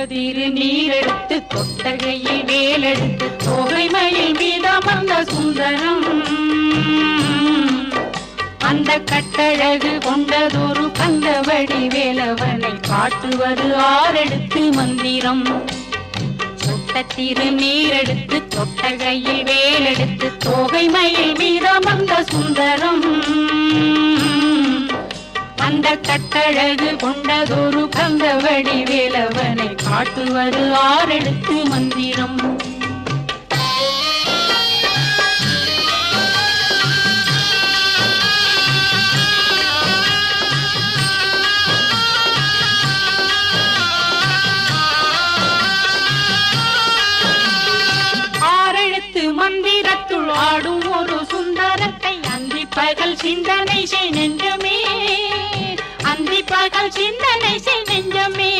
திருநீரெடுத்து கொட்டகையில் வேலெடுத்து தோகை மயில் மீதமர்ந்த சுந்தரம் அந்த கட்டழகு கொண்டதொரு கந்தவடி வேலவனை காட்டுவது ஆரெடுத்து மந்திரம் சுட்ட திருநீரெடுத்து கொட்டகையில் வேலெடுத்து தோகை மயில் மீதமர்ந்த சுந்தரம் அந்த கட்டழகு கொண்டதொரு கந்தவடி வேலவனை காட்டுவது ஆரெடுத்து மந்திரம் ஆரெழுத்து மந்திரத்துள் ஆடும் ஒரு சுந்தரத்தை அந்தி பகல் சிந்தனை செய் நெஞ்சமே அந்தி பகல் சிந்தனை செய் நெஞ்சமே